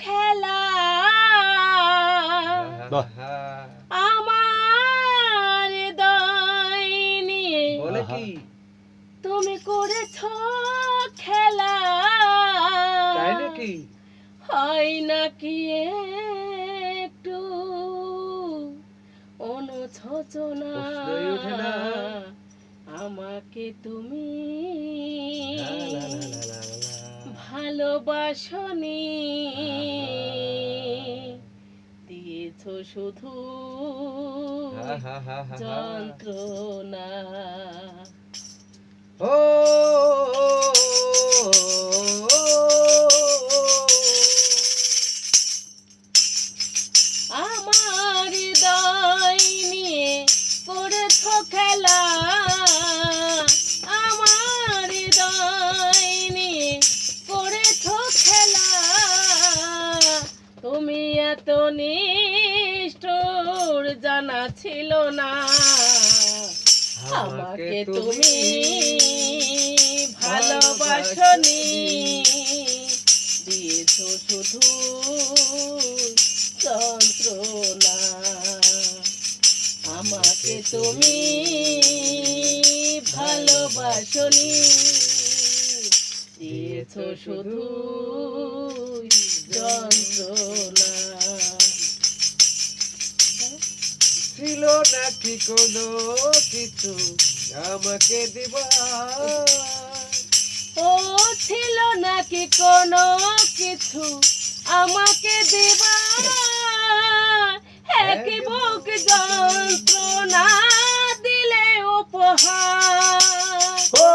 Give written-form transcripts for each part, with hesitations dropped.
খেলা আমার হৃদয় নিয়ে বলে কি তুমি করেছ খেলা, তাই নাকি? হয় নাকি একটু অনুশোচনা? প্রশ্নই ওঠে না। আমাকে তুমি লা লা লা লা লা লা। ভালোবাসনি, দিয়েছ শুধু হা হা হা হা হা। যন্ত্রণা। ও আমার হৃদয় নিয়ে করেছ খেলা, আমার হৃদয় নিয়ে করেছ খেলা। তুমি এত নিষ্ঠুর জানা ছিল না, আমাকে তুমি ভালোবাসনি, দিয়েছ শুধু যন্ত্রণা। আমাকে তুমি ভালোবাসনি, দিয়েছ শুধু যন্ত্রণা। ছিল নাকি কোনো কিছু আমাকে দিবা? ও ছিল নাকি কোনো কিছু আমাকে দেবা? একই বুক যন্ত্রণা দিলে উপহার। ও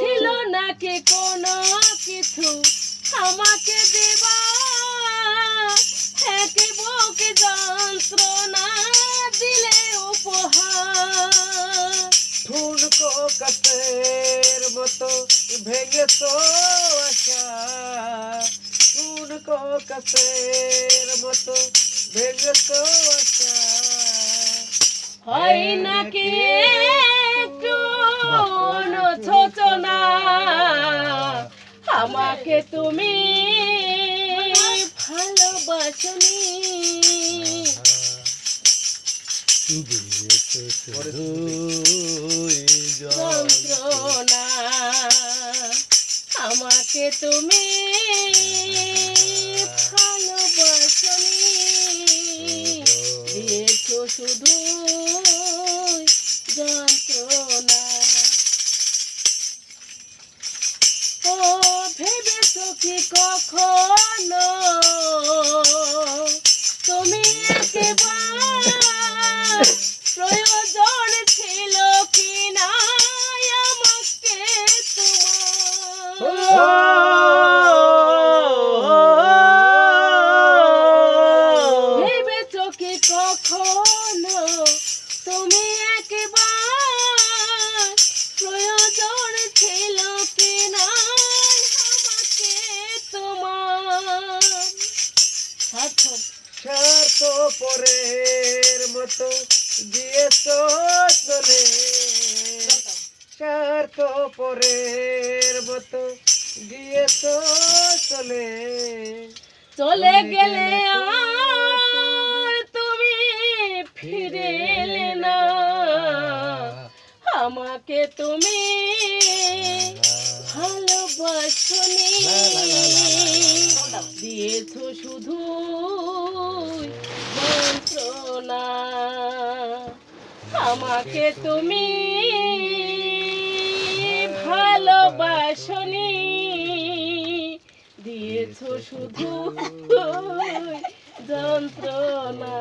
ছিল নাকি কোনো কিছু আমাকে দেবা? একই বুক যন্ত্রণা দিলে উপহার। ঠুনকো কাছের মতো ভেঙেছ আশা, ঠুনকো কাছের মতো ভেঙেছ আশা। হয় নাকি একটু অনুশোচনা? আমাকে তুমি ভালোবাসনি, যন্ত্রণা। আমাকে তুমি ভালোবাসনি, দিয়েছ শুধু যন্ত্রণা। ও ভেবেছ কি কখনো তুমি একবার প্রয়োজন ছিল কি না আমাকে তোমার? ভেবেছ কি কখনো তুমি একবার প্রয়োজন ছিল কি না আমাকে তোমার? সার্থক স্বার্থ পরের মতো দিয়েছ চলে, স্বার্থ পরের মতো দিয়েছ চলে। চলে গেলে আর তুমি ফিরে এলে না, আমাকে তুমি ভালোবাসনি, দিয়েছ শুধু যন্ত্রণা। আমাকে তুমি ভালোবাসনি, দিয়েছ শুধু যন্ত্রণা।